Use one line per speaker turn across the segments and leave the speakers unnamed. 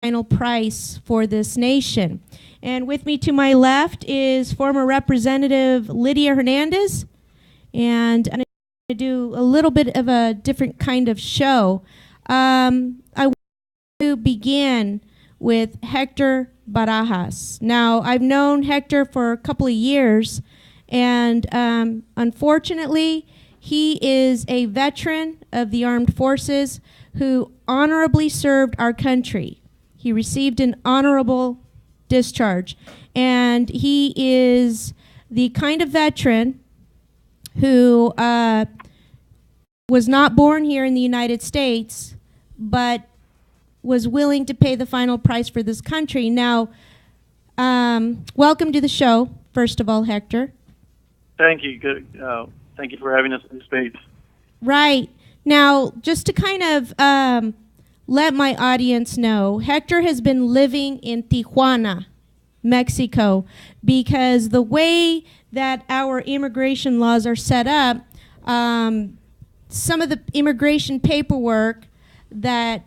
final price for this nation. And with me to my left is former Representative Lydia Hernandez. And I'm going to do a little bit of a different kind of show. I want to begin with Hector Barajas. Now, I've known Hector for a couple of years, and unfortunately, he is a veteran of the armed forces who honorably served our country. He received an honorable discharge, and he is the kind of veteran who was not born here in the United States, but was willing to pay the final price for this country. Now, welcome to the show, first of all, Hector.
Thank you. Good. Thank you for having us in this space.
Right. Now, just to kind of let my audience know, Hector has been living in Tijuana, Mexico, because the way that our immigration laws are set up, some of the immigration paperwork that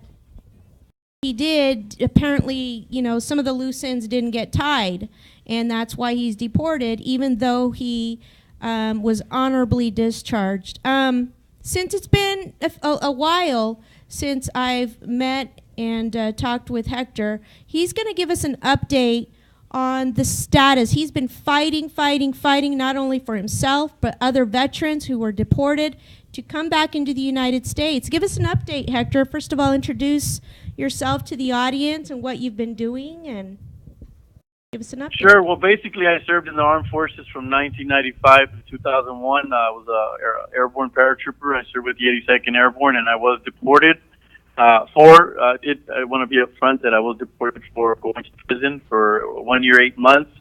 he did, apparently, some of the loose ends didn't get tied, and that's why he's deported, even though he was honorably discharged. Since it's been a while since I've met and talked with Hector, he's going to give us an update on the status. He's been fighting, not only for himself, but other veterans who were deported to come back into the United States. Give us an update, Hector. First of all, introduce yourself to the audience and what you've been doing, and give us an update.
Sure. Well, basically, I served in the armed forces from 1995 to 2001. I was an airborne paratrooper. I served with the 82nd Airborne, and I was deported. I want to be upfront that I was deported for going to prison for 1 year, 8 months.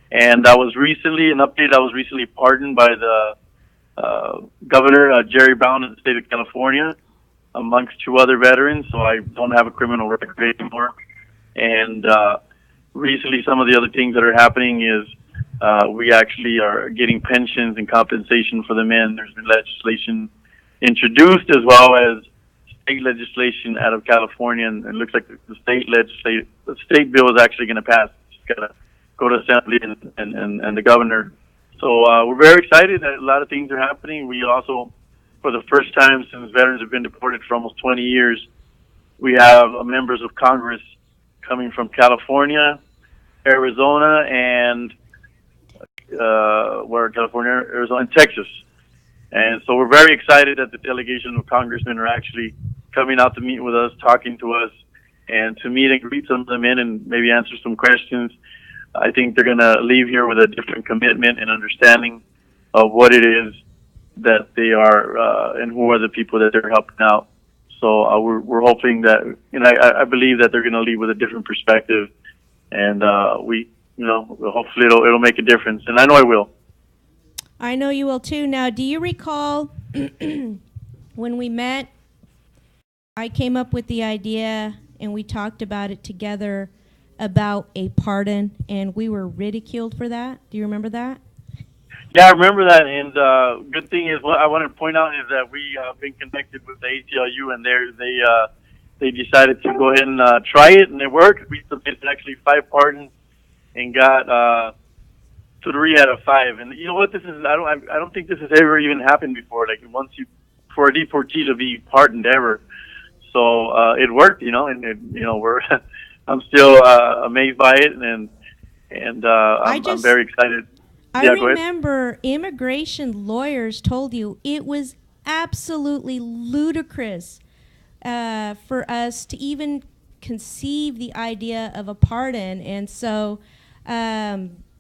And I was recently pardoned by the Governor, Jerry Brown, of the state of California, amongst two other veterans. So I don't have a criminal record anymore. And recently, some of the other things that are happening is we actually are getting pensions and compensation for the men. There's been legislation introduced, as well as state legislation out of California, and it looks like the state bill is actually going to pass. It's got to go to assembly and the governor. So we're very excited that a lot of things are happening. We also, for the first time since veterans have been deported for almost 20 years, we have members of Congress coming from California, Arizona, and Arizona, and Texas. And so we're very excited that the delegation of congressmen are actually coming out to meet with us, talking to us, and to meet and greet some of them in and maybe answer some questions. I think they're going to leave here with a different commitment and understanding of what it is that they are and who are the people that they're helping out. So we're hoping that, I believe that they're going to leave with a different perspective, and hopefully it'll make a difference, and I know it will.
I know you will too. Now, do you recall when we met, I came up with the idea and we talked about it together about a pardon, and we were ridiculed for that? Do you remember that?
Yeah, I remember that, and good thing is, what I want to point out is that we have been connected with the ACLU, and they decided to go ahead and try it, and it worked. We submitted actually 5 pardons and got 3 out of 5. And you know what? I don't think this has ever even happened before. Like, for a deportee to be pardoned ever. So it worked, and I'm still amazed by it, and I'm very excited.
I remember immigration lawyers told you it was absolutely ludicrous for us to even conceive the idea of a pardon. And so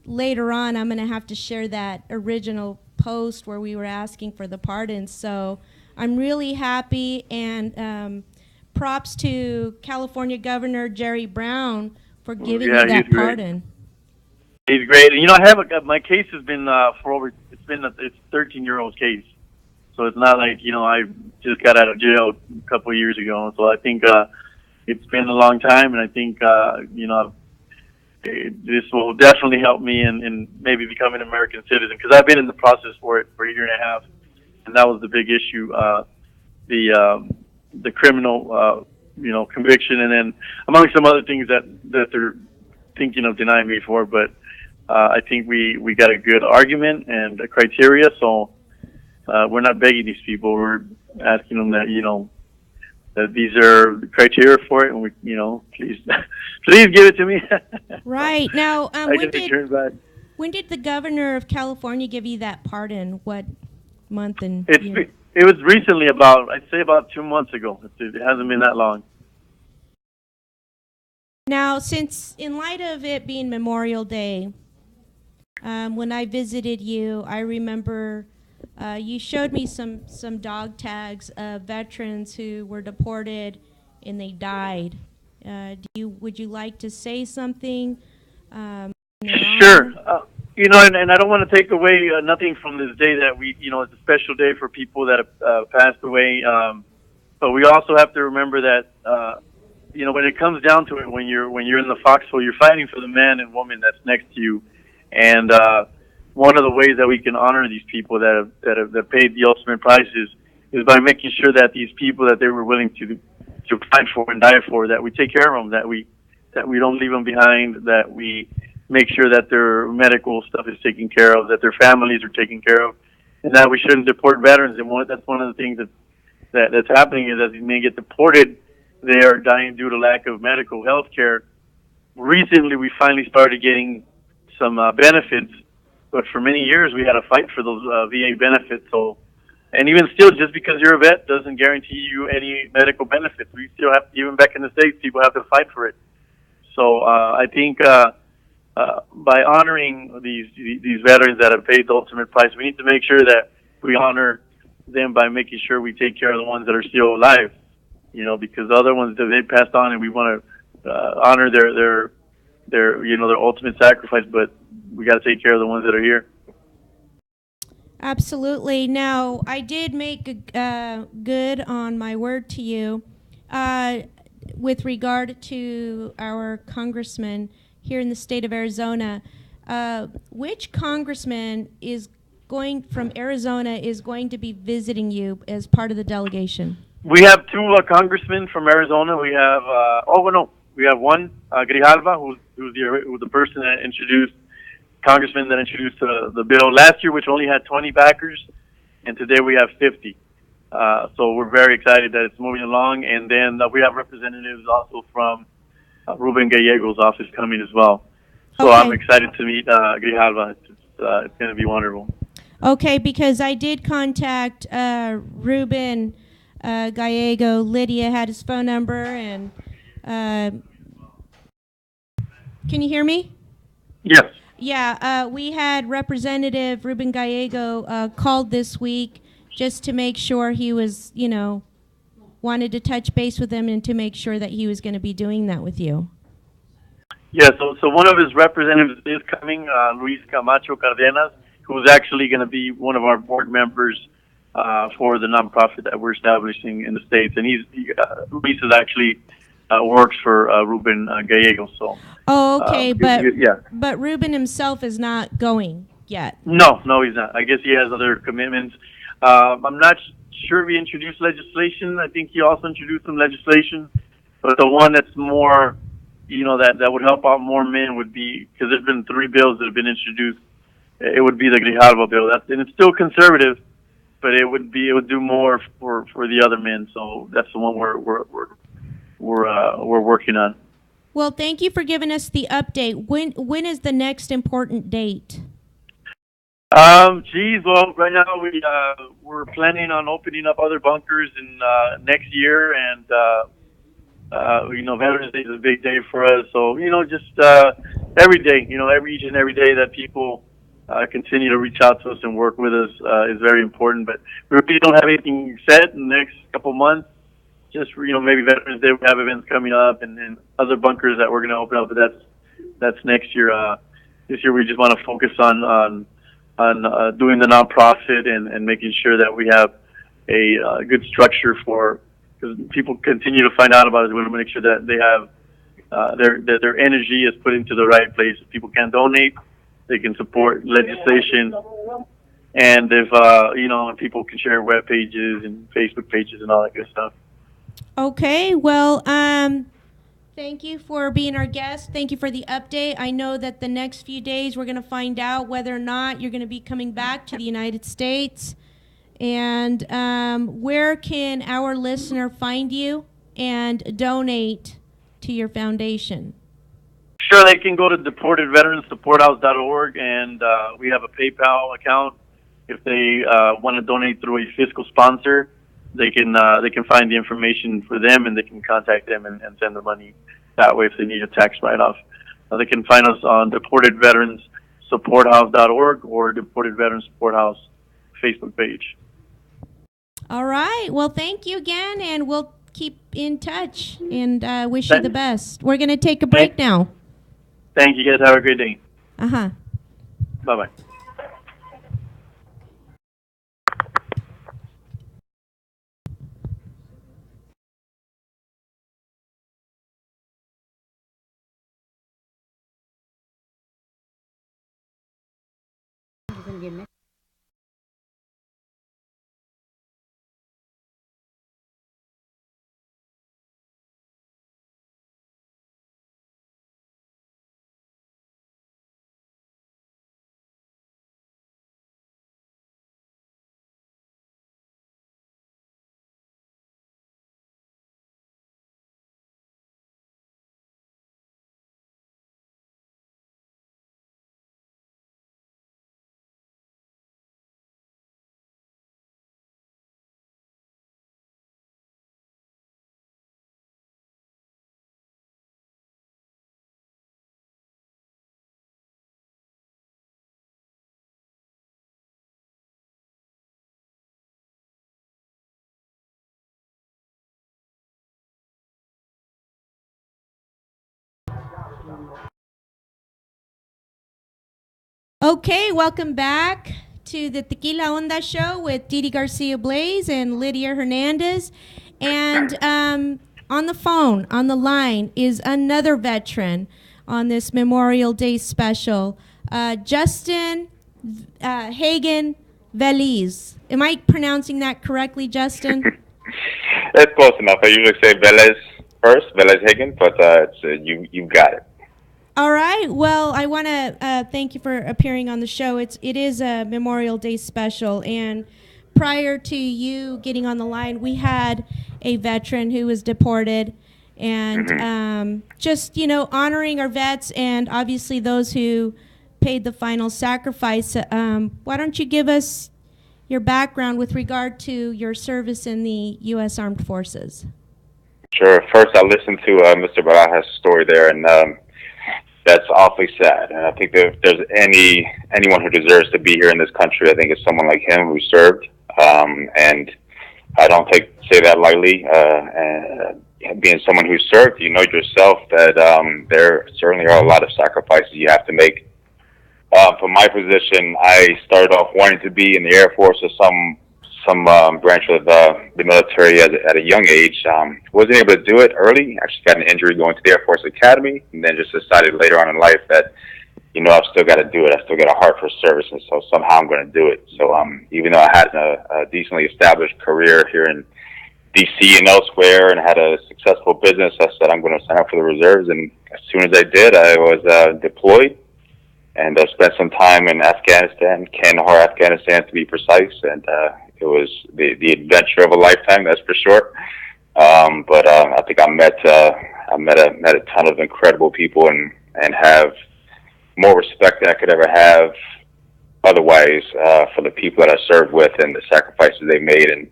later on, I'm going to have to share that original post where we were asking for the pardon. So I'm really happy, and props to California Governor Jerry Brown for giving me that pardon.
He's great. And my case has been it's 13-year-old case. So it's not like, I just got out of jail a couple of years ago. So I think it's been a long time, and I think this will definitely help me in maybe becoming an American citizen, because I've been in the process for it for a year and a half, and that was the big issue. The criminal conviction, and then among some other things that they're thinking of denying me for. But I think we got a good argument and a criteria, so we're not begging these people. We're asking them that that these are the criteria for it, and please please give it to me.
Right. Now,
I can return back.
when did the governor of California give you that pardon? What month and year?
It was recently, I'd say about 2 months ago. It hasn't been that long.
Now, since in light of it being Memorial Day, when I visited you, I remember you showed me some dog tags of veterans who were deported and they died. Would you like to say something? In their
Sure.
honor?
And I don't want to take away nothing from this day that it's a special day for people that have passed away. But we also have to remember that, when it comes down to it, when you're in the foxhole, you're fighting for the man and woman that's next to you. And one of the ways that we can honor these people that paid the ultimate price is by making sure that these people that they were willing to fight for and die for, that we take care of them, that we don't leave them behind, that we make sure that their medical stuff is taken care of, that their families are taken care of, and that we shouldn't deport veterans. And that's one of the things that's happening is as they may get deported, they are dying due to lack of medical health care. Recently, we finally started getting some benefits, but for many years we had to fight for those VA benefits. So, and even still, just because you're a vet doesn't guarantee you any medical benefits. We still have, even back in the States, people have to fight for it. So I think by honoring these veterans that have paid the ultimate price, we need to make sure that we honor them by making sure we take care of the ones that are still alive. Because the other ones that they passed on, and we want to honor their ultimate sacrifice, but we got to take care of the ones that are here.
Absolutely. Now, I did make good on my word to you with regard to our congressman here in the state of Arizona. Which congressman from Arizona is going to be visiting you as part of the delegation?
We have two congressmen from Arizona. We have we have one, Grijalva, who's the person that introduced the bill last year, which only had 20 backers, and today we have 50. So we're very excited that it's moving along. And then we have representatives also from Ruben Gallego's office coming as well. So
Okay.
I'm excited to meet Grijalva. It's going to be wonderful.
Okay, because I did contact Ruben Gallego. Lydia had his phone number, and can you hear me?
Yes.
Yeah, we had Representative Ruben Gallego called this week just to make sure he was, wanted to touch base with him and to make sure that he was going to be doing that with you.
Yeah, so one of his representatives is coming, Luis Camacho Cardenas, who's actually going to be one of our board members for the nonprofit that we're establishing in the States. And Luis is actually works for Ruben Gallego. So.
Oh, okay,
yeah.
But Ruben himself is not going yet.
No, he's not. I guess he has other commitments. I'm not sure if he introduced legislation. I think he also introduced some legislation, but the one that's more, that would help out more men would be, because there's been 3 bills that have been introduced. It would be the Grijalva bill. And it's still conservative, but it would do more for the other men. So that's the one we're working on.
Well, thank you for giving us the update. When is the next important date?
Well, right now we're planning on opening up other bunkers in next year, and Veterans Day is a big day for us. So just every day, each and every day that people continue to reach out to us and work with us is very important. But we really don't have anything set in the next couple months. Just maybe Veterans Day, we have events coming up, and other bunkers that we're going to open up. But that's next year. This year we just want to focus on doing the nonprofit and making sure that we have a good structure because people continue to find out about it. We want to make sure that they have their energy is put into the right place. If people can donate, they can support legislation, and if people can share web pages and Facebook pages and all that good stuff.
Okay, well, thank you for being our guest. Thank you for the update. I know that the next few days we're going to find out whether or not you're going to be coming back to the United States. And where can our listener find you and donate to your foundation?
Sure, they can go to deportedveteranssupporthouse.org, and we have a PayPal account. If they want to donate through a fiscal sponsor, they can find the information for them, and they can contact them and send the money that way if they need a tax write-off. They can find us on deportedveteranssupporthouse.org or Deported Veterans Support House Facebook page.
All right. Well, thank you again, and we'll keep in touch and wish you the best. We're going to take a break now.
Thank you, guys. Have a great day.
Uh-huh.
Bye-bye.
Okay, welcome back to the Tequila Onda show with Didi Garcia Blaze and Lydia Hernandez. And on the phone, on the line, is another veteran on this Memorial Day special, Justin Hagen Veliz. Am I pronouncing that correctly, Justin?
It's close enough. I usually say Velez first, Velez Hagen, but you got it.
All right. Well, I want to thank you for appearing on the show. It is a Memorial Day special, and prior to you getting on the line, we had a veteran who was deported, and just honoring our vets and obviously those who paid the final sacrifice. Why don't you give us your background with regard to your service in the U.S. Armed Forces?
Sure. First, I listened to Mr. Barajas' story there, and that's awfully sad. And I think that if there's anyone who deserves to be here in this country, I think it's someone like him who served. And I don't say that lightly. And being someone who served, you know yourself that there certainly are a lot of sacrifices you have to make. For my position, I started off wanting to be in the Air Force or some branch of the military at a young age. Wasn't able to do it early. Actually got an injury going to the Air Force Academy, and then just decided later on in life that, I've still got to do it. I still got a heart for service, and so somehow I'm going to do it. So even though I had a decently established career here in D.C. and elsewhere and had a successful business, I said I'm going to sign up for the reserves. And as soon as I did, I was deployed. And I spent some time in Afghanistan, Kandahar, Afghanistan, to be precise. And it was the adventure of a lifetime, that's for sure. But I think I met a ton of incredible people and have more respect than I could ever have otherwise for the people that I served with and the sacrifices they made, and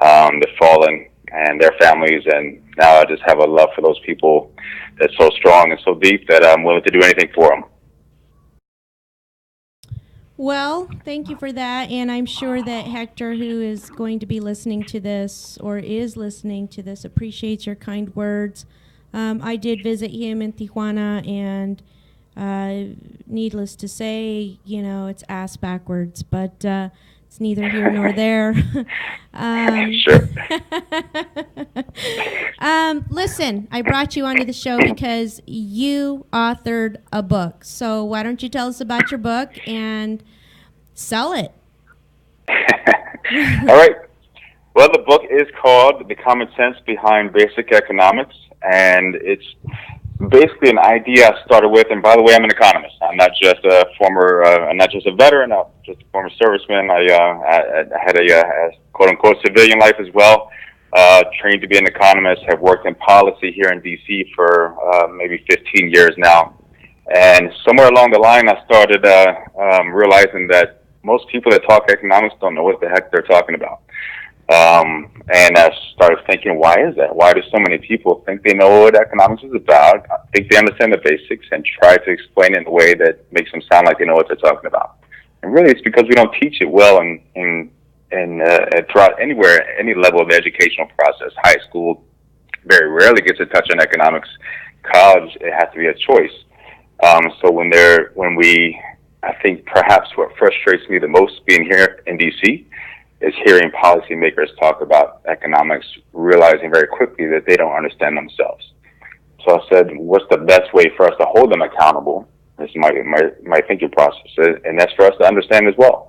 the fallen and their families. And now I just have a love for those people that's so strong and so deep that I'm willing to do anything for them.
Well, thank you for that, and I'm sure that Hector, who is going to be listening to this or is listening to this, appreciates your kind words. I did visit him in Tijuana, and needless to say, it's ass backwards, but it's neither here nor there.
Sure.
Listen, I brought you onto the show because you authored a book. So why don't you tell us about your book and sell it?
All right. Well, the book is called The Common Sense Behind Basic Economics, and it's basically an idea I started with. And by the way, I'm an economist. I'm not just a I'm not just a veteran. I'm just a former serviceman. I had a quote unquote civilian life as well. Trained to be an economist. Have worked in policy here in D.C. for maybe 15 years now. And somewhere along the line, I started realizing that most people that talk economics don't know what the heck they're talking about. And I started thinking, why is that? Why do so many people think they know what economics is about, think they understand the basics, and try to explain it in a way that makes them sound like they know what they're talking about? And really, it's because we don't teach it well in throughout anywhere, any level of the educational process. High school very rarely gets a touch on economics. College, it has to be a choice. So I think perhaps what frustrates me the most being here in D.C. is hearing policymakers talk about economics, realizing very quickly that they don't understand themselves. So I said, what's the best way for us to hold them accountable? This is my thinking process, and that's for us to understand as well.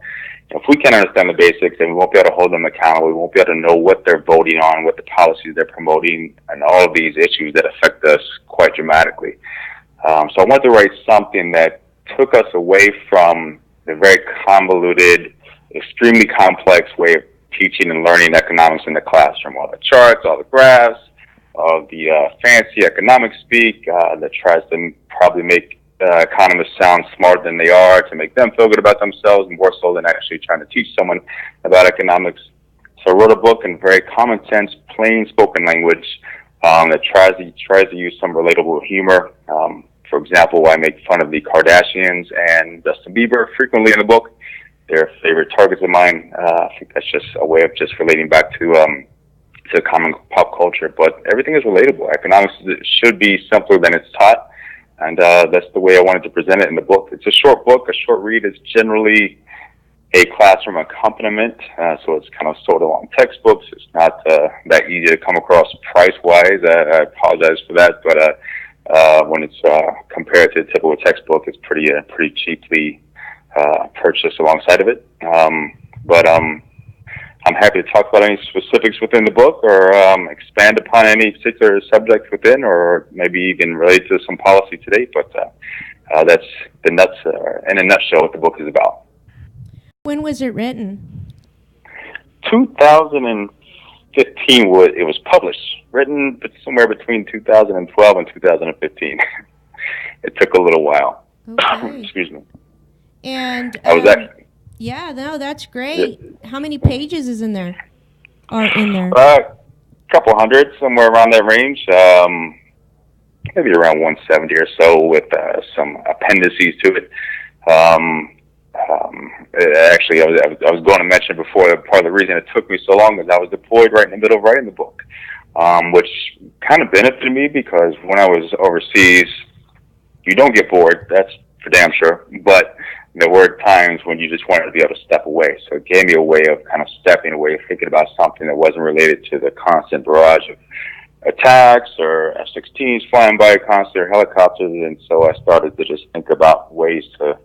If we can't understand the basics, then we won't be able to hold them accountable. We won't be able to know what they're voting on, what the policies they're promoting, and all of these issues that affect us quite dramatically. So I wanted to write something that took us away from the very convoluted, extremely complex way of teaching and learning economics in the classroom. All the charts, all the graphs, all the fancy economic speak that tries to probably make economists sound smarter than they are, to make them feel good about themselves, more so than actually trying to teach someone about economics. So I wrote a book in very common sense, plain spoken language that tries to use some relatable humor. For example, I make fun of the Kardashians and Justin Bieber frequently in the book. They're favorite targets of mine. I think that's just a way of just relating back to common pop culture. But everything is relatable. Economics should be simpler than it's taught, and that's the way I wanted to present it in the book. It's a short book. A short read is generally a classroom accompaniment, so it's kind of sold along textbooks. It's not that easy to come across price-wise. I apologize for that, but when it's compared to a typical textbook, it's pretty cheaply purchased alongside of it. But I'm happy to talk about any specifics within the book, or expand upon any particular subject within, or maybe even relate to some policy today. But that's in a nutshell what the book is about.
When was it written?
2015 it was published, written somewhere between 2012 and 2015. It took a little while.
Okay.
Excuse me.
And
I was actually,
yeah, no, that's great. Yeah. How many pages is in there? Are in there?
Couple hundred, somewhere around that range. Maybe around 170 or so, with some appendices to it. Actually, I was going to mention before that part of the reason it took me so long is I was deployed right in the middle of writing the book, which kind of benefited me because when I was overseas, you don't get bored, that's for damn sure, but there were times when you just wanted to be able to step away. So it gave me a way of kind of stepping away, thinking about something that wasn't related to the constant barrage of attacks or F-16s flying by, constant helicopters, and so I started to just think about ways to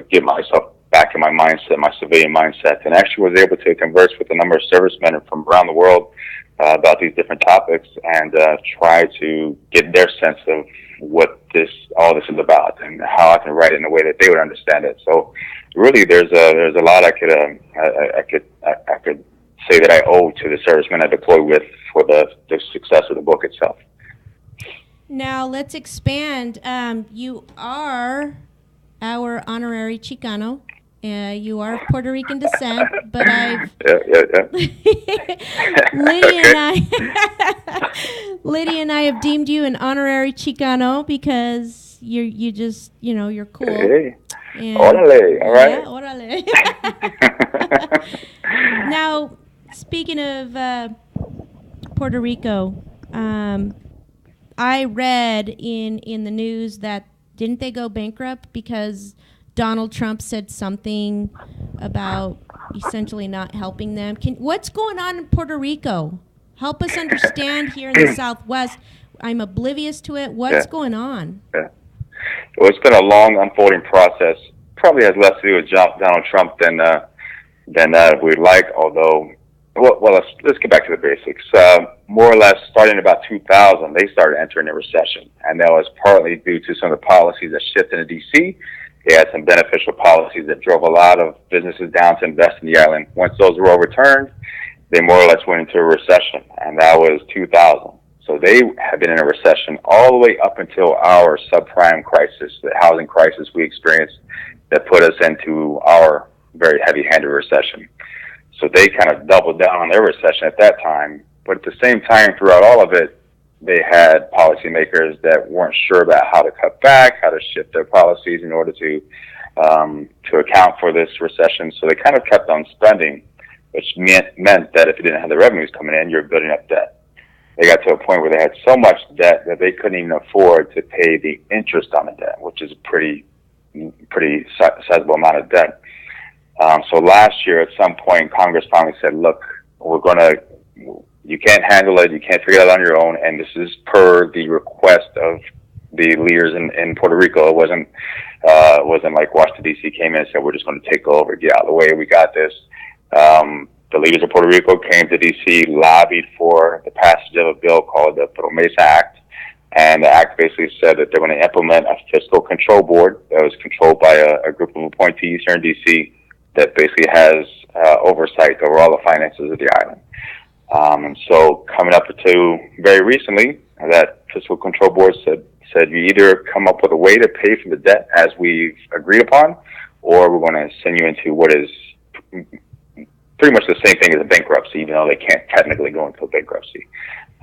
get myself back in my mindset, my civilian mindset, and actually was able to converse with a number of servicemen from around the world about these different topics, and try to get their sense of what all this is about and how I can write it in a way that they would understand it. So really there's a lot I could say that I owe to the servicemen I deployed with for the success of the book itself.
Now let's expand. You are our honorary Chicano. You are of Puerto Rican descent, but I've Lydia and I have deemed you an honorary Chicano because you're cool.
Hey.
And,
orale, all right.
Yeah, orale. Now, speaking of Puerto Rico, I read in the news that didn't they go bankrupt because Donald Trump said something about essentially not helping them. What's going on in Puerto Rico? Help us understand here in the Southwest. I'm oblivious to it. What's going on?
Yeah. Well, it's been a long unfolding process. Probably has less to do with Donald Trump than we'd like, although Well, let's get back to the basics. More or less, starting about 2000, they started entering a recession, and that was partly due to some of the policies that shifted in D.C. They had some beneficial policies that drove a lot of businesses down to invest in the island. Once those were overturned, they more or less went into a recession, and that was 2000. So they have been in a recession all the way up until our subprime crisis, the housing crisis we experienced that put us into our very heavy-handed recession. So they kind of doubled down on their recession at that time. But at the same time, throughout all of it, they had policymakers that weren't sure about how to cut back, how to shift their policies in order to account for this recession. So they kind of kept on spending, which meant that if you didn't have the revenues coming in, you're building up debt. They got to a point where they had so much debt that they couldn't even afford to pay the interest on the debt, which is a pretty sizable amount of debt. So last year, at some point, Congress finally said, look, you can't handle it, you can't figure it out on your own, and this is per the request of the leaders in Puerto Rico. It wasn't like Washington, D.C. came in and said, we're just going to take over, get out of the way, we got this. The leaders of Puerto Rico came to D.C., lobbied for the passage of a bill called the Promesa Act, and the act basically said that they're going to implement a fiscal control board that was controlled by a group of appointees here in D.C. that basically has oversight over all the finances of the island. And so coming up to very recently, that fiscal control board said you either come up with a way to pay for the debt as we've agreed upon, or we're going to send you into what is pretty much the same thing as a bankruptcy, even though they can't technically go into a bankruptcy.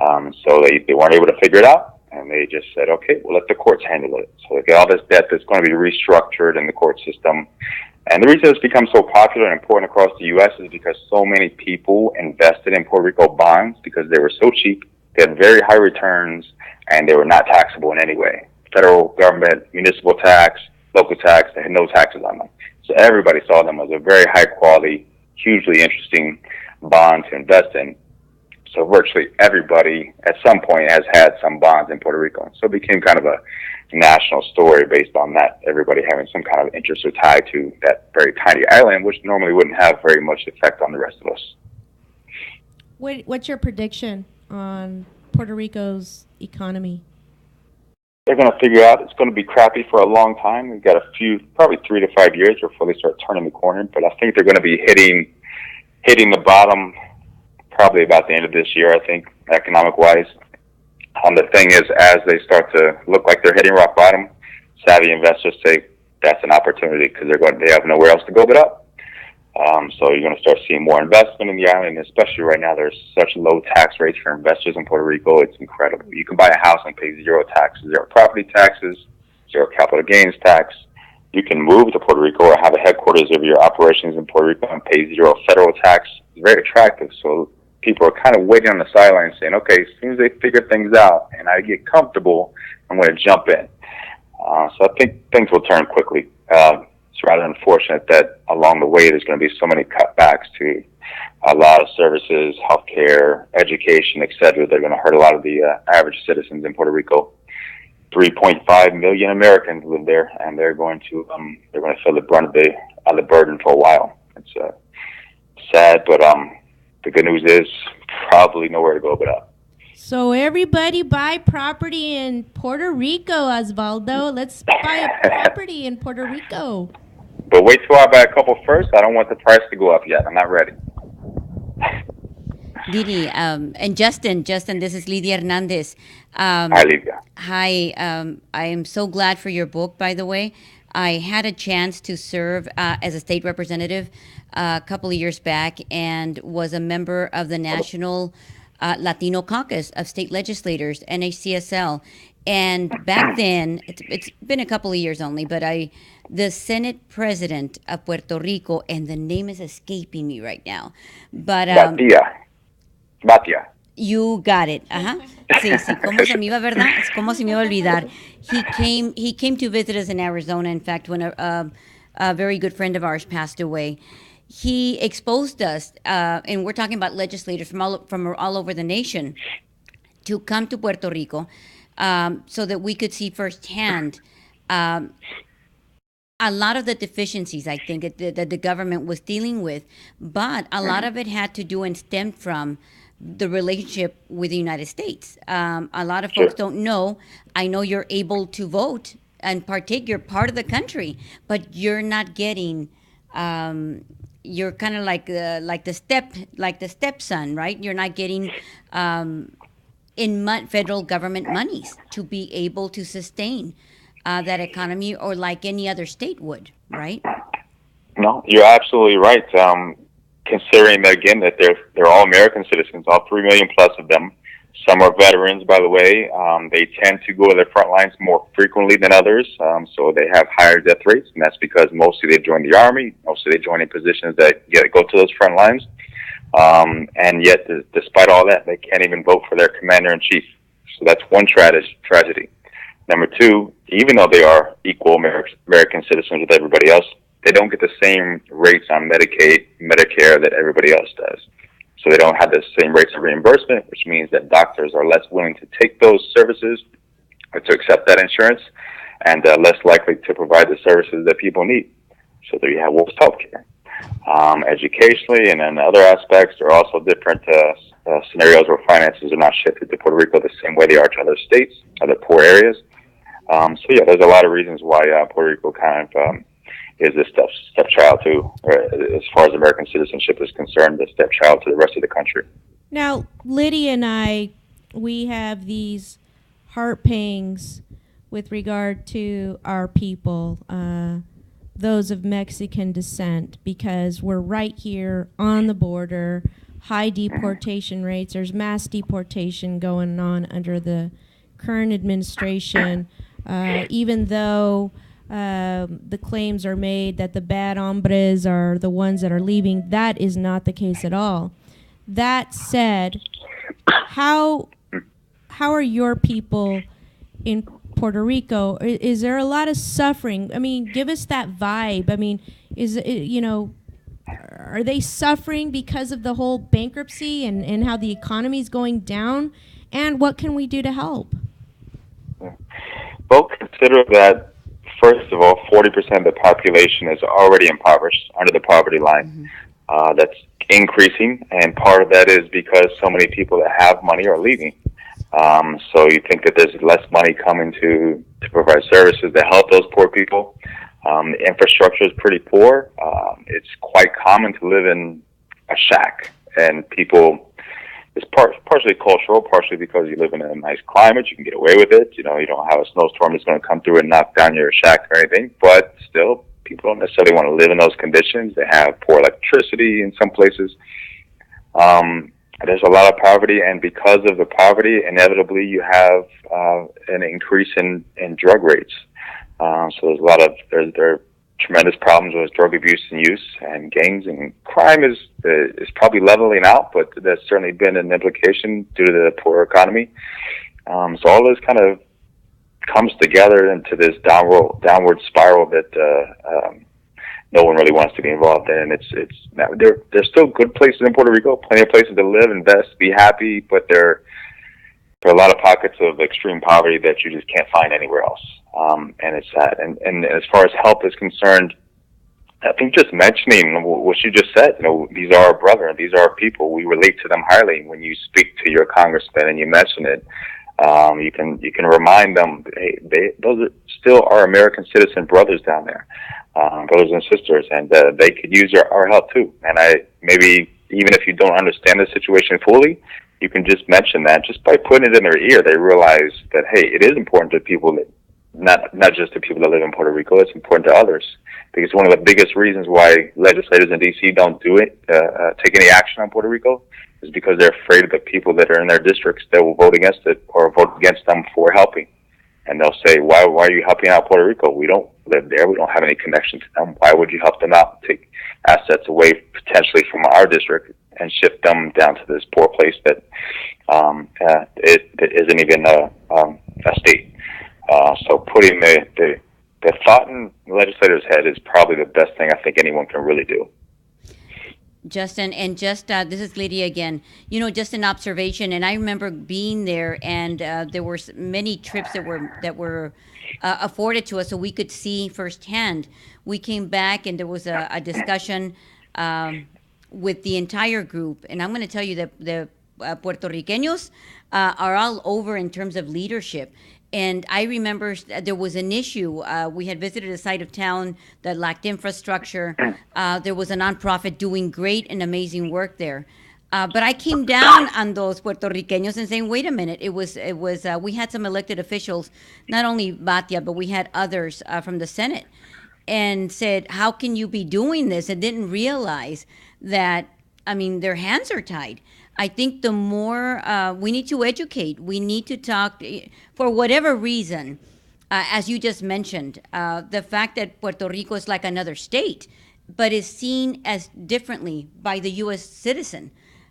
So they weren't able to figure it out, and they just said, okay, we'll let the courts handle it. So they get all this debt that's going to be restructured in the court system. And the reason it's become so popular and important across the U.S. is because so many people invested in Puerto Rico bonds because they were so cheap, they had very high returns, and they were not taxable in any way. Federal government, municipal tax, local tax, they had no taxes on them. So everybody saw them as a very high quality, hugely interesting bond to invest in. So virtually everybody at some point has had some bonds in Puerto Rico. So it became kind of a national story based on that, everybody having some kind of interest or tie to that very tiny island, which normally wouldn't have very much effect on the rest of us.
What's your prediction on Puerto Rico's economy?
They're going to figure out it's going to be crappy for a long time. We've got a few, probably 3 to 5 years before they start turning the corner. But I think they're going to be hitting the bottom probably about the end of this year, I think, economic-wise. The thing is, as they start to look like they're hitting rock bottom, savvy investors say that's an opportunity because they have nowhere else to go but up. So you're going to start seeing more investment in the island, especially right now. There's such low tax rates for investors in Puerto Rico. It's incredible. You can buy a house and pay zero taxes, zero property taxes, zero capital gains tax. You can move to Puerto Rico or have a headquarters of your operations in Puerto Rico and pay zero federal tax. It's very attractive. So people are kind of waiting on the sidelines saying, okay, as soon as they figure things out and I get comfortable, I'm going to jump in. So I think things will turn quickly. It's rather unfortunate that along the way there's going to be so many cutbacks to a lot of services, healthcare, education, etc. They're going to hurt a lot of the average citizens in Puerto Rico. 3.5 million Americans live there, and they're going to feel the brunt of the burden for a while. It's sad, but the good news is probably nowhere to go but up.
So everybody buy property in Puerto Rico, Osvaldo. Let's buy a property in Puerto Rico.
But wait till I buy a couple first. I don't want the price to go up yet. I'm not ready.
Didi, and Justin, this is Lidia Hernandez.
Hi, Lidia.
Hi, I am so glad for your book, by the way. I had a chance to serve as a state representative a couple of years back and was a member of the National Latino Caucus of State Legislators, NHCSL. And back then, it's been a couple of years only, but the Senate President of Puerto Rico, and the name is escaping me right now, but
Batia.
You got it. Sí, cómo se me iba, ¿verdad? Es como se me iba a olvidar. He came to visit us in Arizona. In fact, when a very good friend of ours passed away, he exposed us, and we're talking about legislators from all over the nation, to come to Puerto Rico, so that we could see firsthand a lot of the deficiencies I think that the government was dealing with, but a lot of it had to do and stemmed from the relationship with the United States. A lot of folks
Sure.
don't know. I know you're able to vote and partake. You're part of the country, but you're not getting. You're kind of like the stepson, right? You're not getting federal government monies to be able to sustain that economy, or like any other state would, right?
No, you're absolutely right. Considering that, again, that they're all American citizens, all 3 million plus of them. Some are veterans, by the way. They tend to go to the front lines more frequently than others, so they have higher death rates, and that's because mostly they join the Army, mostly they join in positions that go to those front lines. And yet, despite all that, they can't even vote for their commander-in-chief. So that's one tragedy. Number two, even though they are equal American citizens with everybody else, they don't get the same rates on Medicaid, Medicare that everybody else does. So they don't have the same rates of reimbursement, which means that doctors are less willing to take those services or to accept that insurance, and less likely to provide the services that people need. So there you have worse healthcare. Educationally and in other aspects, there are also different scenarios where finances are not shifted to Puerto Rico the same way they are to other states, other poor areas. So yeah, there's a lot of reasons why Puerto Rico kind of is a stepchild to, as far as American citizenship is concerned, the stepchild to the rest of the country.
Now, Lydia and we have these heart pangs with regard to our people, those of Mexican descent, because we're right here on the border, high deportation rates. There's mass deportation going on under the current administration, even though the claims are made that the bad hombres are the ones that are leaving. That is not the case at all. That said, how are your people in Puerto Rico? Is there a lot of suffering? I mean, give us that vibe. I mean, is it, are they suffering because of the whole bankruptcy and how the economy is going down? And what can we do to help?
Well, consider that, first of all, 40% of the population is already impoverished, under the poverty line. That's increasing, and part of that is because so many people that have money are leaving. So you think that there's less money coming to provide services to help those poor people. The infrastructure is pretty poor. It's quite common to live in a shack, and people, it's partially cultural, partially because you live in a nice climate, you can get away with it. You don't have a snowstorm that's going to come through and knock down your shack or anything, but still, people don't necessarily want to live in those conditions. They have poor electricity in some places. There's a lot of poverty, and because of the poverty, inevitably you have an increase in drug rates. So there's a lot of there are tremendous problems with drug abuse and use, and gangs, and crime is probably leveling out, but there's certainly been an implication due to the poor economy. So all this kind of comes together into this downward spiral that no one really wants to be involved in. It's there's still good places in Puerto Rico, plenty of places to live, invest, be happy, but there are a lot of pockets of extreme poverty that you just can't find anywhere else. And it's sad. And as far as help is concerned, I think just mentioning what you just said, these are our brethren, these are our people. We relate to them highly. When you speak to your congressman and you mention it, you can remind them, hey, those are still our American citizen brothers down there, brothers and sisters, and they could use our help too. And maybe even if you don't understand the situation fully, you can just mention that. Just by putting it in their ear, they realize that, hey, it is important to people that, not just to people that live in Puerto Rico, it's important to others. Because one of the biggest reasons why legislators in D.C. don't take any action on Puerto Rico is because they're afraid of the people that are in their districts that will vote against it or vote against them for helping. And they'll say, why are you helping out Puerto Rico? We don't live there. We don't have any connection to them. Why would you help them out? Take assets away potentially from our district and shift them down to this poor place that it isn't even a state. So putting the thought in the legislator's head is probably the best thing I think anyone can really do.
Justin, and just this is Lydia again. Just an observation, and I remember being there, and there were many trips that were afforded to us, so we could see firsthand. We came back, and there was a discussion with the entire group, and I'm going to tell you that the Puerto Ricanos are all over in terms of leadership. And I remember there was an issue. We had visited a side of town that lacked infrastructure. There was a nonprofit doing great and amazing work there. But I came down on those Puerto Ricanos and saying, wait a minute, we had some elected officials, not only Batia, but we had others from the Senate, and said, how can you be doing this? And didn't realize that, their hands are tied. I think the more we need to educate, we need to talk for whatever reason, as you just mentioned, the fact that Puerto Rico is like another state, but is seen as differently by the U.S. citizen.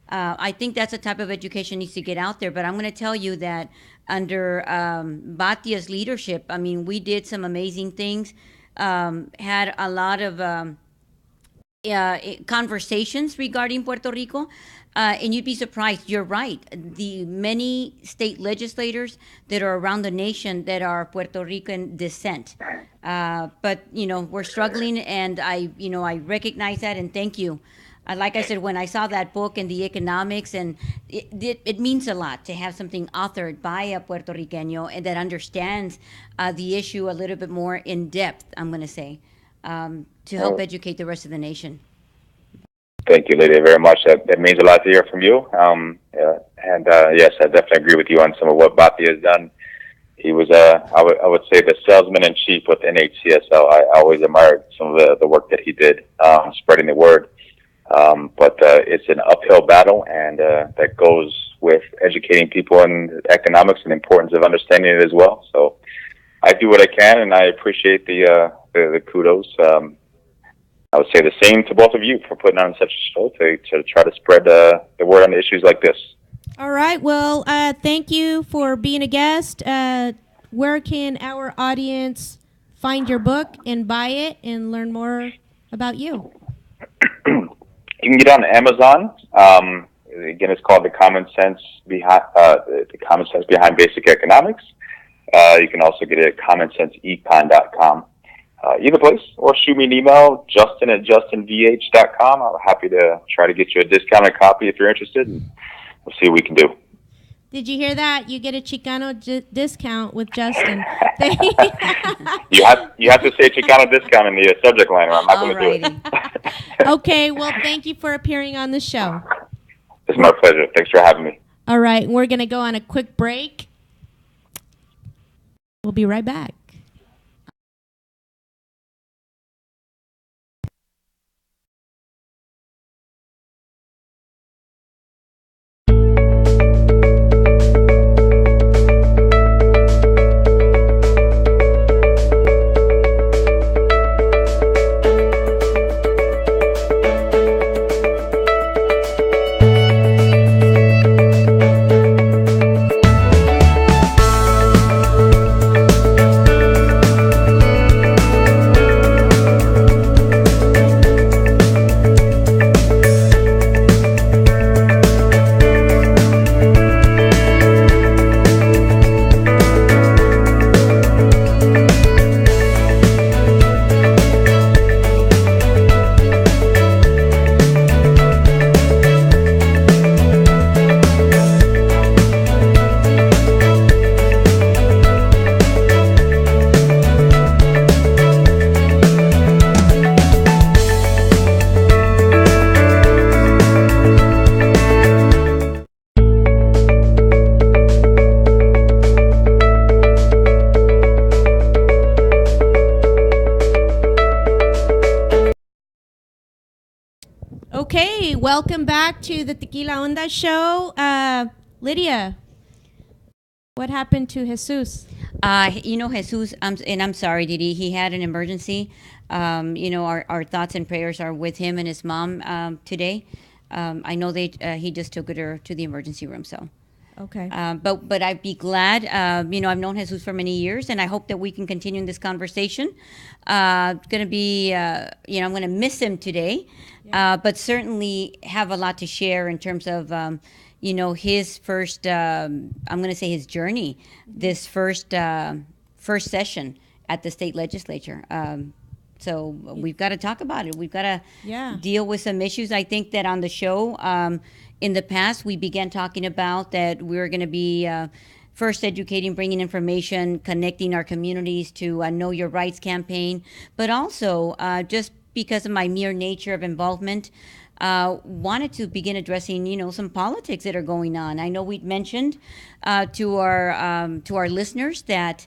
I think that's a type of education needs to get out there. But I'm going to tell you that under Batia's leadership, we did some amazing things, had a lot of conversations regarding Puerto Rico. And you'd be surprised. You're right. The many state legislators that are around the nation that are Puerto Rican descent. But we're struggling, and I recognize that, and thank you. Like I said, when I saw that book and the economics, and it means a lot to have something authored by a Puerto Ricano and that understands the issue a little bit more in depth, I'm going to say, to help educate the rest of the nation.
Thank you, Lydia, very much. That means a lot to hear from you. Yes, I definitely agree with you on some of what Bati has done. He was, I would say, the salesman in chief with NHCSL. I always admired some of the work that he did, spreading the word. But it's an uphill battle, and that goes with educating people in economics and the importance of understanding it as well. So I do what I can, and I appreciate the kudos. I would say the same to both of you for putting on such a show to try to spread the word on issues like this.
All right. Well, thank you for being a guest. Where can our audience find your book and buy it and learn more about you?
You can get it on Amazon. Again, it's called The Common Sense Behind Basic Economics. You can also get it at commonsenseecon.com. Either place, or shoot me an email, justin@justinvh.com. I'm happy to try to get you a discounted copy if you're interested, and we'll see what we can do.
Did you hear that? You get a Chicano discount with Justin.
You have to say Chicano discount in the subject line, or I'm not going to do it.
Okay, well, thank you for appearing on the show.
It's my pleasure. Thanks for having me.
All right, we're going to go on a quick break. We'll be right back. Okay, welcome back to the Tequila Onda show. Lydia, what happened to Jesus?
Jesus, and I'm sorry, Didi, he had an emergency. Our thoughts and prayers are with him and his mom today. I know he just took her to the emergency room, so
Okay.
But I'd be glad. I've known Jesus for many years, and I hope that we can continue in this conversation. Going to be, I'm going to miss him today, but certainly have a lot to share in terms of, his first. I'm going to say his journey, this first session at the state legislature. So we've got to talk about it. We've got to
Yeah.
deal with some issues. I think that on the show, in the past, we began talking about that we were going to be first educating, bringing information, connecting our communities to Know Your Rights campaign, but also just because of my mere nature of involvement, wanted to begin addressing, some politics that are going on. I know we'd mentioned to our listeners that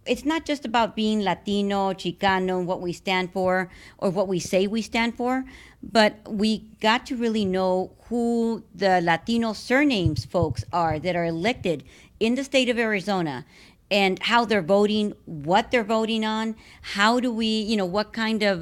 it's not just about being Latino, Chicano, what we stand for or what we say we stand for, but we got to really know who the Latino surnames folks are that are elected in the state of Arizona and how they're voting, what they're voting on, how do we, what kind of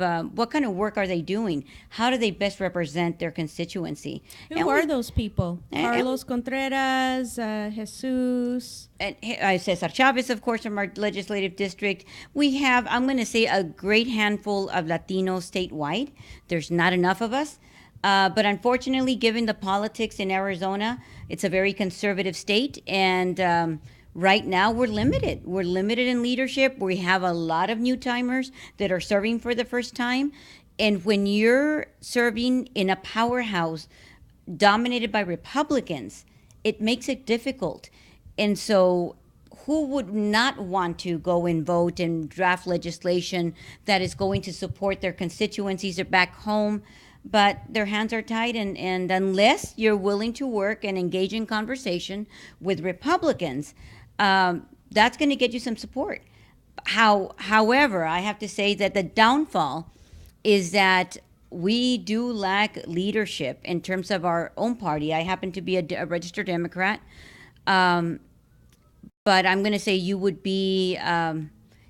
work are they doing? How do they best represent their constituency?
Who are those people? Carlos Contreras, Jesus.
And Cesar Chavez, of course, from our legislative district. We have, I'm going to say, a great handful of Latinos statewide. There's not enough of us. But unfortunately, given the politics in Arizona, it's a very conservative state. And right now, we're limited. We're limited in leadership. We have a lot of new timers that are serving for the first time. And when you're serving in a powerhouse dominated by Republicans, it makes it difficult. And so who would not want to go and vote and draft legislation that is going to support their constituencies or back home? But their hands are tied, and unless you're willing to work and engage in conversation with Republicans, that's going to get you some support. However, I have to say that the downfall is that we do lack leadership in terms of our own party. I happen to be a registered Democrat. But I'm going to say you would be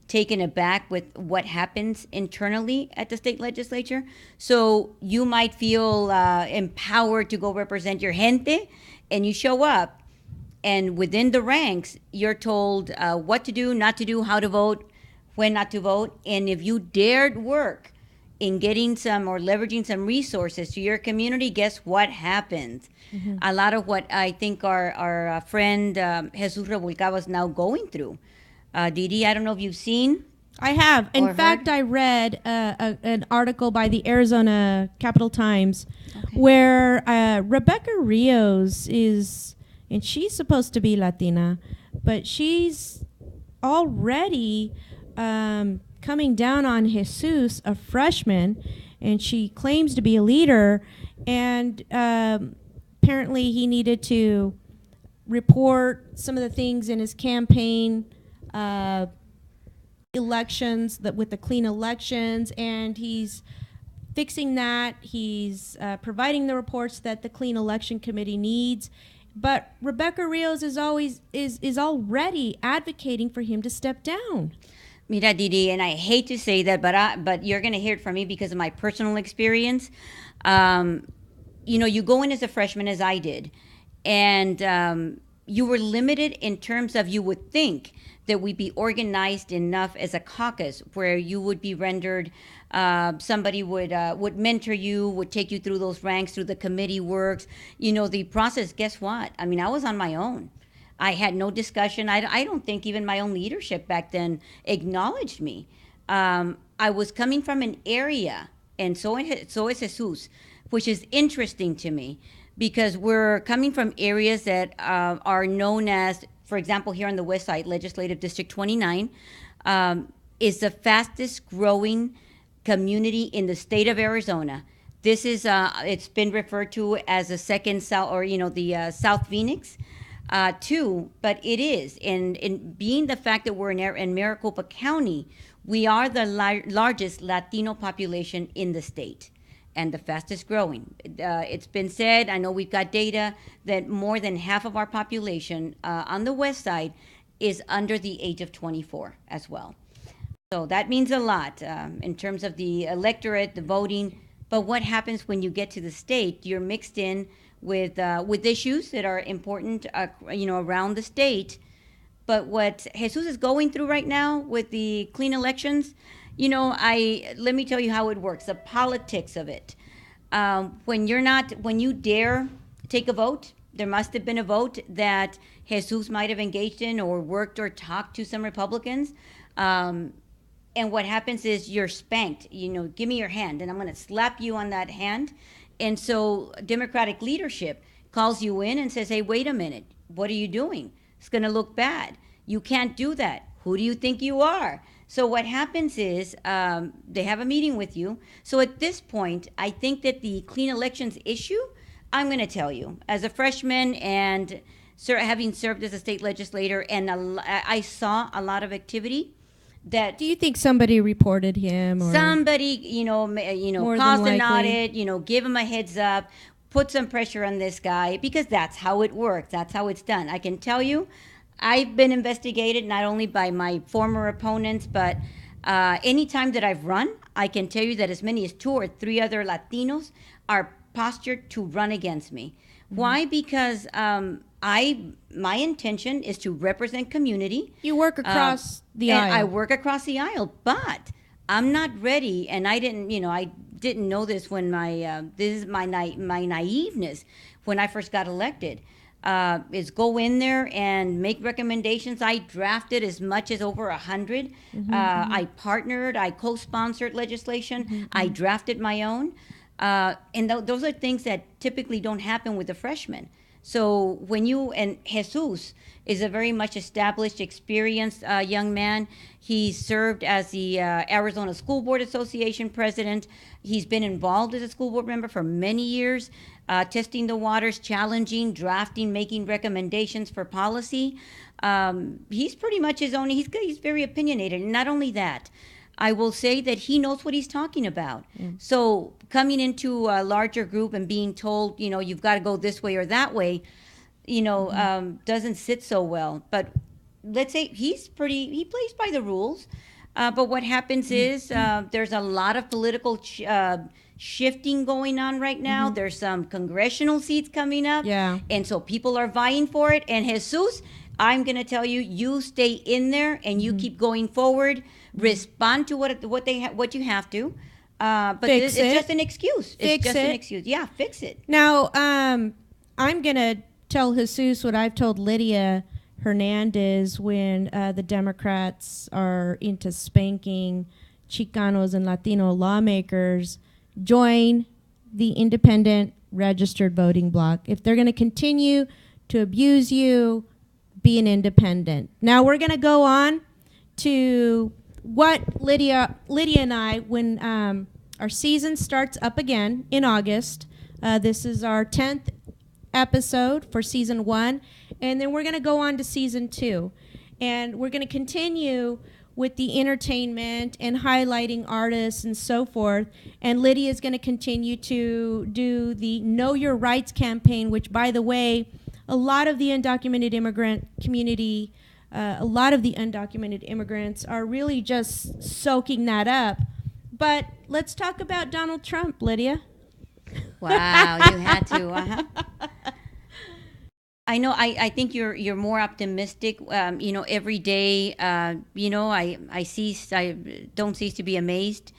taken aback with what happens internally at the state legislature. So you might feel empowered to go represent your gente, and you show up, and within the ranks, you're told what to do, not to do, how to vote, when not to vote. And if you dared work in getting some or leveraging some resources to your community, guess what happens? Mm-hmm. A lot of what I think our friend Jesus Revolcaba is now going through. Didi, I don't know if you've seen.
I have. In fact,
heard?
I read an article by the Arizona Capital Times where Rebecca Rios is, and she's supposed to be Latina, but she's already coming down on Jesus, a freshman, and she claims to be a leader, and apparently he needed to report some of the things in his campaign elections with the clean elections, and he's fixing that. He's providing the reports that the Clean Election Committee needs. But Rebecca Rios is already advocating for him to step down.
Mira, Didi, and I hate to say that, but you're going to hear it from me because of my personal experience. You go in as a freshman, as I did, and you were limited in terms of, you would think that we'd be organized enough as a caucus where you would be rendered, somebody would mentor you, would take you through those ranks, through the committee works, the process. Guess what? I mean, I was on my own. I had no discussion. I don't think even my own leadership back then acknowledged me. I was coming from an area, and so is Jesus, which is interesting to me because we're coming from areas that are known as, for example, here on the west side, Legislative District 29 is the fastest growing community in the state of Arizona. This is, it's been referred to as the second South, or, the South Phoenix. Too, but it is. And being the fact that we're in Maricopa County, we are the largest Latino population in the state and the fastest growing. It's been said, I know we've got data, that more than half of our population on the west side is under the age of 24 as well. So that means a lot in terms of the electorate, the voting. But what happens when you get to the state? You're mixed in with issues that are important, around the state. But what Jesus is going through right now with the clean elections, I let me tell you how it works. The politics of it. When you dare take a vote, there must have been a vote that Jesus might have engaged in or worked or talked to some Republicans. And what happens is you're spanked. Give me your hand, and I'm going to slap you on that hand. And so Democratic leadership calls you in and says, "Hey, wait a minute. What are you doing? It's going to look bad. You can't do that. Who do you think you are?" So what happens is they have a meeting with you. So at this point, I think that the clean elections issue, I'm going to tell you, as a freshman and having served as a state legislator, and I saw a lot of activity. That
Do you think somebody reported him? Or
somebody,
More than
caused an
likely.
audit, give him a heads up, put some pressure on this guy, because that's how it works. That's how it's done. I can tell you, I've been investigated not only by my former opponents, but any time that I've run, I can tell you that as many as 2 or 3 other Latinos are postured to run against me. Why? Because my intention is to represent community.
You work across the
and
aisle.
I work across the aisle, but I'm not ready, and I didn't know this when this is my naiveness when I first got elected. Is go in there and make recommendations. I drafted as much as over 100. I partnered, I co-sponsored legislation. I drafted my own. And those are things that typically don't happen with the freshmen. So and Jesus is a very much established, experienced young man. He served as the Arizona School Board Association president. He's been involved as a school board member for many years, testing the waters, challenging, drafting, making recommendations for policy. He's pretty much his own. He's very opinionated. And not only that, I will say that he knows what he's talking about. So coming into a larger group and being told, you've got to go this way or that way, doesn't sit so well. But let's say he plays by the rules. But what happens is there's a lot of political shifting going on right now. There's some congressional seats coming up.
Yeah.
And so people are vying for it. And Jesus, I'm going to tell you, you stay in there and you keep going forward. Respond to what you have to. But
Fix
it's
it.
just an excuse.
Fix
It's just
it.
an excuse. Yeah, fix it.
Now, I'm going to tell Jesus what I've told Lydia Hernandez when the Democrats are into spanking Chicanos and Latino lawmakers. Join the independent registered voting block. If they're going to continue to abuse you, be an independent. Now we're going to go on to what Lydia and I, when our season starts up again in August. This is our 10th episode for season 1, and then we're going to go on to season 2, and we're going to continue with the entertainment and highlighting artists and so forth. And Lydia is going to continue to do the Know Your Rights campaign, which, by the way, a lot of the undocumented immigrant community, a lot of the undocumented immigrants are really just soaking that up. But let's talk about Donald Trump, Lydia.
Wow, you had to. I know. I think you're more optimistic. Every day. I don't cease to be amazed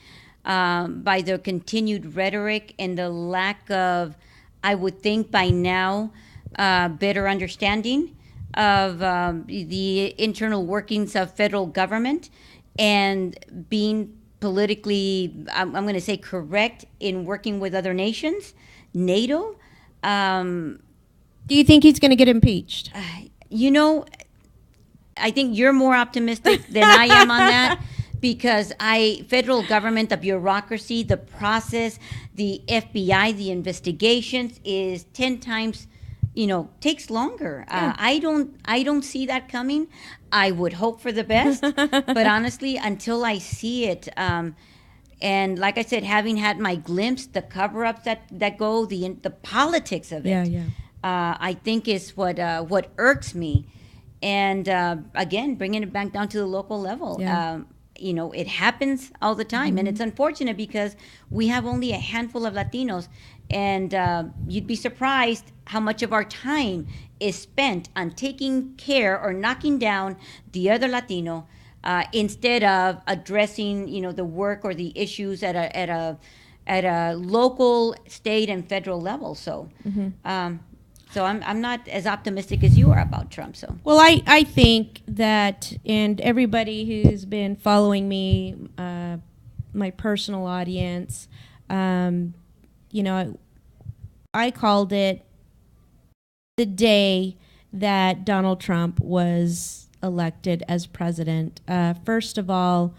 by the continued rhetoric and the lack of, I would think by now, better understanding of the internal workings of federal government and being politically, I'm going to say, correct in working with other nations, NATO.
Do you think he's going to get impeached?
I think you're more optimistic than I am on that, because federal government, the bureaucracy, the process, the FBI, the investigations is 10 times, takes longer.
Yeah.
I don't see that coming. I would hope for the best, but honestly, until I see it, and like I said, having had my glimpse, the cover-ups that go, the politics of it, I think is what irks me. And again, bringing it back down to the local level.
Yeah.
It happens all the time, and it's unfortunate because we have only a handful of Latinos, And you'd be surprised how much of our time is spent on taking care or knocking down the other Latino instead of addressing, the work or the issues at a local, state, and federal level. So, so I'm not as optimistic as you are about Trump. So,
Well, I think that, and everybody who's been following me, my personal audience, I called it the day that Donald Trump was elected as president. First of all,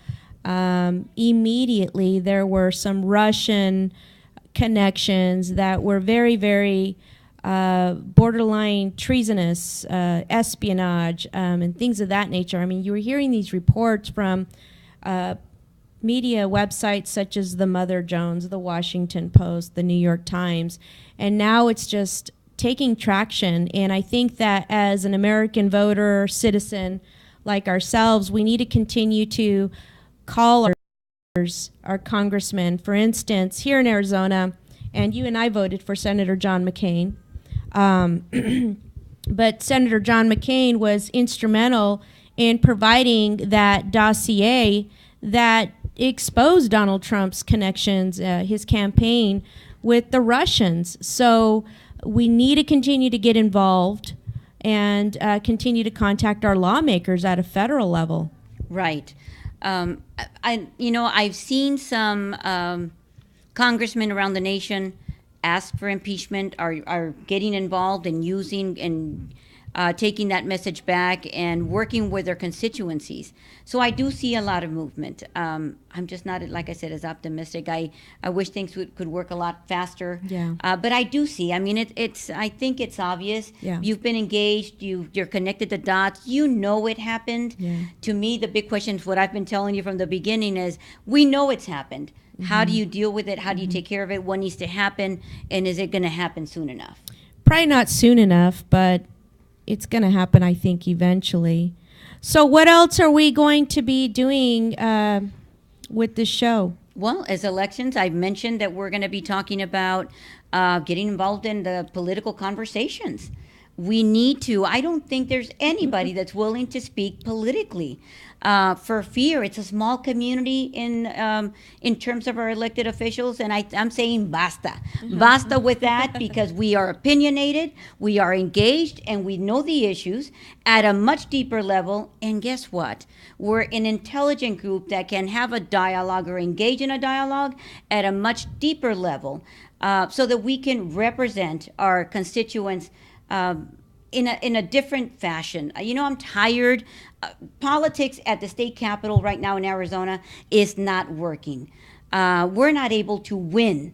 immediately there were some Russian connections that were very, very borderline treasonous, espionage, and things of that nature. I mean, you were hearing these reports from media websites such as the Mother Jones, the Washington Post, the New York Times, and now it's just taking traction. And I think that as an American voter, citizen like ourselves, we need to continue to call our congressmen. For instance, here in Arizona, and you and I voted for Senator John McCain, but Senator John McCain was instrumental in providing that dossier that exposed Donald Trump's connections, his campaign with the Russians. So we need to continue to get involved and continue to contact our lawmakers at a federal level.
right. I've seen some congressmen around the nation ask for impeachment, are getting involved and using and taking that message back and working with their constituencies. So I do see a lot of movement. I'm just not, like I said, as optimistic. I wish things could work a lot faster.
Yeah.
But I do see. I mean, I think it's obvious.
Yeah.
You've been engaged. You're connected the dots. You know it happened.
Yeah.
To me, the big question is what I've been telling you from the beginning is we know it's happened. How do you deal with it? How do you take care of it? What needs to happen? And is it going to happen soon enough?
Probably not soon enough, but it's going to happen, I think, eventually. So what else are we going to be doing with this show?
Well, as elections, I've mentioned that we're going to be talking about getting involved in the political conversations. We need to. I don't think there's anybody that's willing to speak politically for fear. It's a small community in terms of our elected officials, and I'm saying basta. Basta with that because we are opinionated, we are engaged, and we know the issues at a much deeper level. And guess what? We're an intelligent group that can have a dialogue or engage in a dialogue at a much deeper level so that we can represent our constituents in a different fashion. I'm tired. Politics at the state capitol right now in Arizona is not working. We're not able to win.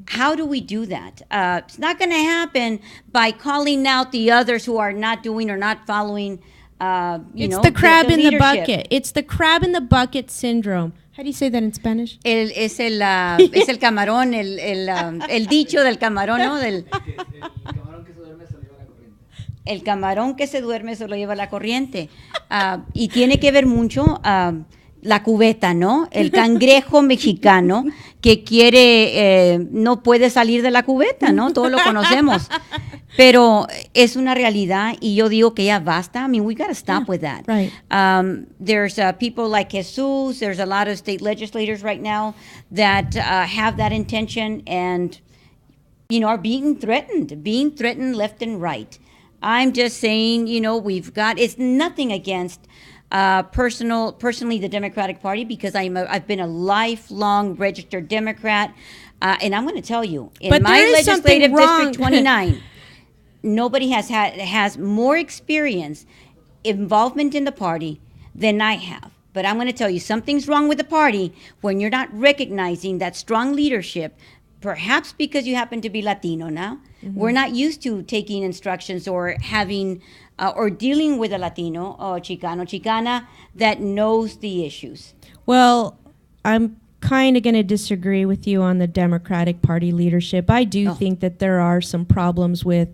How do we do that? It's not going to happen by calling out the others who are not doing or not following.
It's the crab in the
leadership.
bucket. It's the crab in the bucket syndrome. How do you say that in Spanish?
Es el camarón, el dicho del camarón, ¿no? El camarón que se duerme se lo lleva la corriente. Y tiene que ver mucho la cubeta, ¿no? El cangrejo mexicano que quiere, no puede salir de la cubeta, ¿no? Todos lo conocemos. Pero es una realidad y yo digo que ya basta. I mean, we got to stop with that.
Right.
There's people like Jesus. There's a lot of state legislators right now that have that intention and, are being threatened left and right. I'm just saying, it's nothing against personally the Democratic Party because I've been a lifelong registered Democrat. And I'm going to tell you, in
But
my
there is
legislative
something wrong.
district 29, nobody has more experience, involvement in the party than I have. But I'm going to tell you, something's wrong with the party when you're not recognizing that strong leadership. Perhaps because you happen to be Latino now. Mm-hmm. We're not used to taking instructions or having or dealing with a Latino or Chicano, Chicana that knows the issues.
Well, I'm kind of going to disagree with you on the Democratic Party leadership. I do think that there are some problems with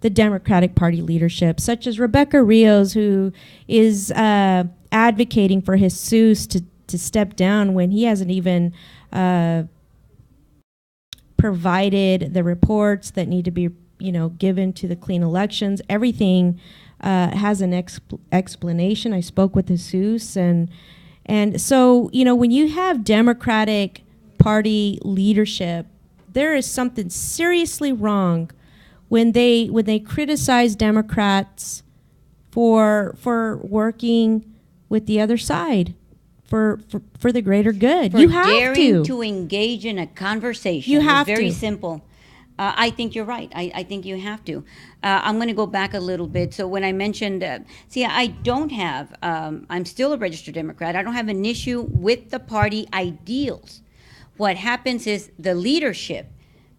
the Democratic Party leadership, such as Rebecca Rios, who is advocating for Jesus to step down when he hasn't even provided the reports that need to be, given to the clean elections. Everything has an explanation. I spoke with Jesus, and so, when you have Democratic Party leadership, there is something seriously wrong when they criticize Democrats for working with the other side for the greater good.
For
you have
daring to engage in a conversation.
You have
It's very
to.
simple. I think you're right. I think you have to. I'm going to go back a little bit. So when I mentioned, I don't have, I'm still a registered Democrat. I don't have an issue with the party ideals. What happens is the leadership,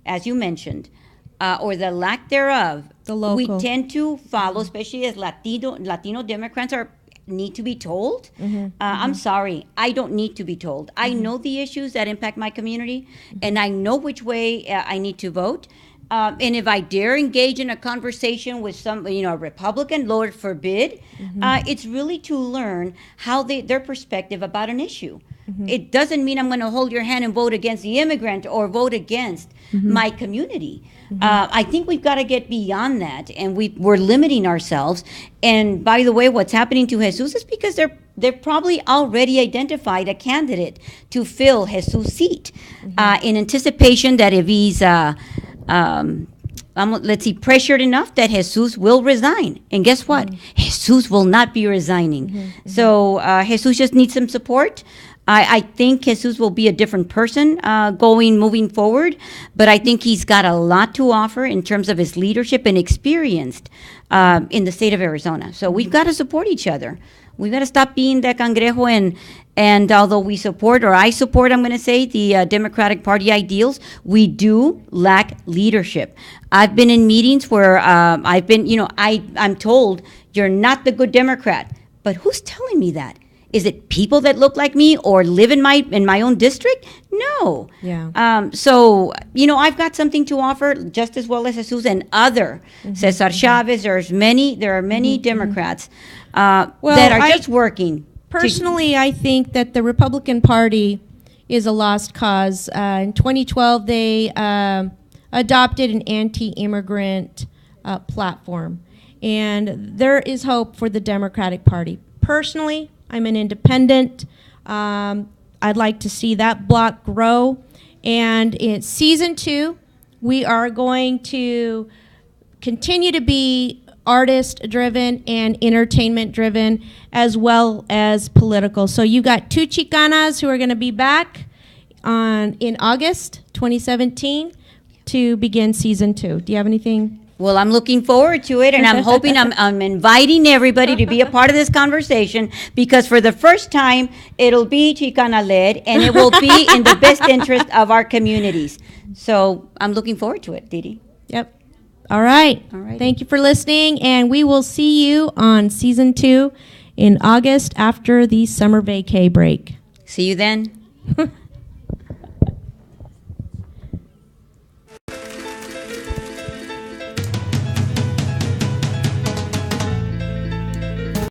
as you mentioned, or the lack thereof,
The local.
we tend to follow, especially as Latino Democrats need to be told. I'm sorry, I don't need to be told. I know the issues that impact my community, and I know which way I need to vote. And if I dare engage in a conversation with a Republican, Lord forbid, it's really to learn how their perspective about an issue. It doesn't mean I'm going to hold your hand and vote against the immigrant or vote against my community. I think we've got to get beyond that, and we're limiting ourselves. And by the way, what's happening to Jesus is because they've probably already identified a candidate to fill Jesus' seat in anticipation that if he's pressured enough that Jesus will resign. And guess what? Jesus will not be resigning. So Jesus just needs some support. I think Jesus will be a different person moving forward, but I think he's got a lot to offer in terms of his leadership and experience in the state of Arizona. So we've got to support each other. We've got to stop being the cangrejo, and although I support, I'm going to say, the Democratic Party ideals, we do lack leadership. I've been in meetings where I'm told, you're not the good Democrat. But who's telling me that? Is it people that look like me or live in my own district? No.
Yeah.
So, I've got something to offer just as well as Jesus and other. Cesar Chavez, there are many Democrats that are just working.
Personally, I think that the Republican Party is a lost cause. In 2012, they adopted an anti-immigrant platform, and there is hope for the Democratic Party. Personally, I'm an independent. I'd like to see that block grow. And in season 2, we are going to continue to be artist-driven and entertainment-driven, as well as political. So you got 2 Chicanas who are going to be back in August 2017 to begin season 2. Do you have anything?
Well, I'm looking forward to it, and I'm hoping I'm inviting everybody to be a part of this conversation, because for the first time, it'll be Chicana-led, and it will be in the best interest of our communities. So I'm looking forward to it, Didi.
Yep. All right.
All right.
Thank you for listening, and we will see you on season 2 in August after the summer vacay break.
See you then.